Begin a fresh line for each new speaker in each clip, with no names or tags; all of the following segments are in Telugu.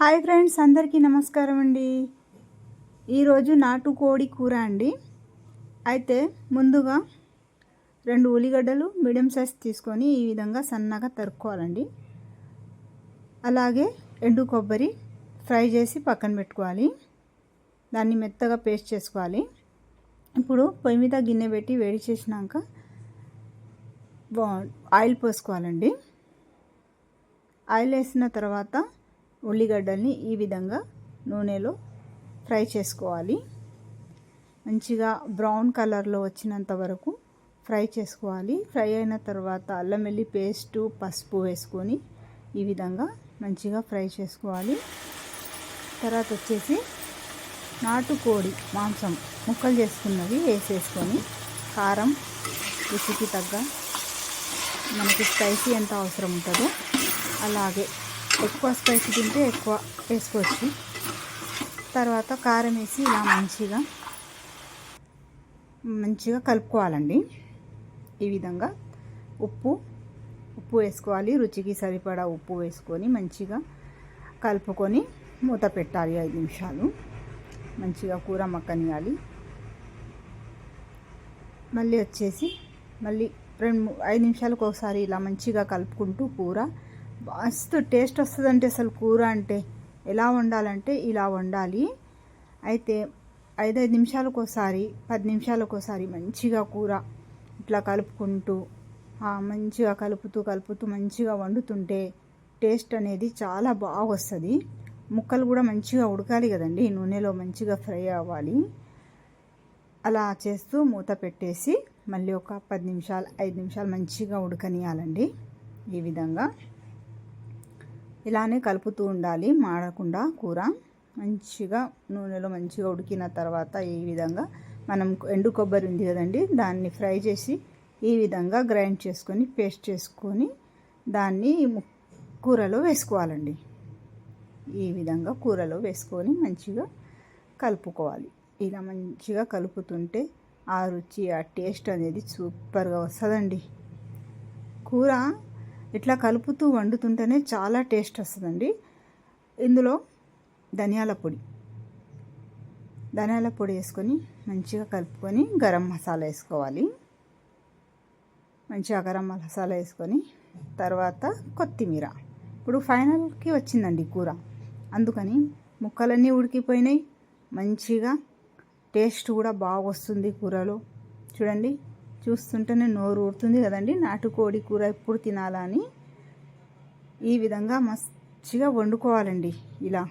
హాయ్ ఫ్రెండ్స్, అందరికీ నమస్కారం అండి. ఈరోజు నాటుకోడి కూర అండి. అయితే ముందుగా 2 ఉల్లిగడ్డలు మీడియం సైజ్ తీసుకొని ఈ విధంగా సన్నగా తరుక్కోవాలండి. అలాగే ఎండు కొబ్బరి ఫ్రై చేసి పక్కన పెట్టుకోవాలి. దాన్ని మెత్తగా పేస్ట్ చేసుకోవాలి. ఇప్పుడు పొయ్యి మీద గిన్నె పెట్టి వేడి చేసినాక ఆయిల్ పోసుకోవాలండి. ఆయిల్ వేసిన తర్వాత ఉల్లిగడ్డల్ని ఈ విధంగా నూనెలో ఫ్రై చేసుకోవాలి. మంచిగా బ్రౌన్ కలర్లో వచ్చినంత వరకు ఫ్రై చేసుకోవాలి. ఫ్రై అయిన తర్వాత అల్లం వెల్లుల్లి పేస్టు, పసుపు వేసుకొని ఈ విధంగా మంచిగా ఫ్రై చేసుకోవాలి. తర్వాత వచ్చేసి నాటుకోడి మాంసం ముక్కలు చేసుకున్నవి వేసేసుకొని కారం రుచికి తగ్గ మనకి స్పైసీ ఎంత అవసరం ఉంటుందో అలాగే ఎక్కువ స్పైసీ తింటే ఎక్కువ వేసుకోవచ్చు. తర్వాత కారం వేసి ఇలా మంచిగా కలుపుకోవాలండి. ఈ విధంగా ఉప్పు వేసుకోవాలి. రుచికి సరిపడా ఉప్పు వేసుకొని మంచిగా కలుపుకొని మూత పెట్టాలి. 5 నిమిషాలు మంచిగా కూర మగ్గనియాలి. మళ్ళీ వచ్చేసి 5 నిమిషాలకు ఒకసారి ఇలా మంచిగా కలుపుకుంటూ కూర మస్తు టేస్ట్ వస్తుందంటే అసలు కూర అంటే ఎలా వండాలంటే ఇలా వండాలి. అయితే 5 నిమిషాలకు ఒకసారి 10 నిమిషాలకు ఒకసారి మంచిగా కూర ఇట్లా కలుపుకుంటూ మంచిగా కలుపుతూ మంచిగా వండుతుంటే టేస్ట్ అనేది చాలా బాగా వస్తుంది. ముక్కలు కూడా మంచిగా ఉడకాలి కదండి, నూనెలో మంచిగా ఫ్రై అవ్వాలి. అలా చేస్తూ మూత పెట్టేసి మళ్ళీ ఒక 5 నిమిషాలు మంచిగా ఉడకనియాలండి. ఈ విధంగా ఇలానే కలుపుతూ ఉండాలి, మాడకుండా. కూర మంచిగా నూనెలో మంచిగా ఉడికిన తర్వాత ఈ విధంగా మనం ఎండు కొబ్బరి ఉంది కదండి, దాన్ని ఫ్రై చేసి ఈ విధంగా గ్రైండ్ చేసుకొని పేస్ట్ చేసుకొని దాన్ని కూరలో వేసుకోవాలండి. ఈ విధంగా కూరలో వేసుకొని మంచిగా కలుపుకోవాలి. ఇలా మంచిగా కలుపుతుంటే ఆ రుచి, ఆ టేస్ట్ అనేది సూపర్గా వస్తుందండి. కూర ఇట్లా కలుపుతూ వండుతుంటేనే చాలా టేస్ట్ వస్తుందండి. ఇందులో ధనియాల పొడి వేసుకొని మంచిగా కలుపుకొని గరం మసాలా వేసుకోవాలి. మంచిగా గరం మసాలా వేసుకొని తర్వాత కొత్తిమీర. ఇప్పుడు ఫైనల్కి వచ్చిందండి కూర. అందుకని ముక్కలన్నీ ఉడికిపోయినాయి, మంచిగా టేస్ట్ కూడా బాగా వస్తుంది కూరలో. చూడండి, చూస్తుంటేనే నోరు ఊరుతుంది కదండి. నాటుకోడి కూర ఎప్పుడు తినాలని ఈ విధంగా మంచిగా వండుకోవాలండి. ఇలా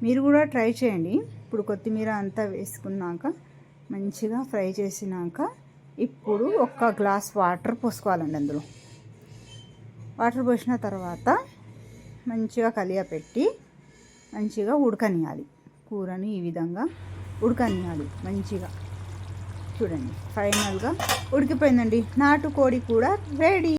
మీరు కూడా ట్రై చేయండి. ఇప్పుడు కొత్తిమీర అంతా వేసుకున్నాక మంచిగా ఫ్రై చేసినాక ఇప్పుడు 1 గ్లాస్ వాటర్ పోసుకోవాలండి. అందులో వాటర్ పోసిన తర్వాత మంచిగా కలియపెట్టి మంచిగా ఉడకనియాలి. కూరని ఈ విధంగా ఉడకనియాలి మంచిగా. చూడండి, ఫైనల్గా ఉడికిపోయిందండి. నాటుకోడి కూర రెడీ.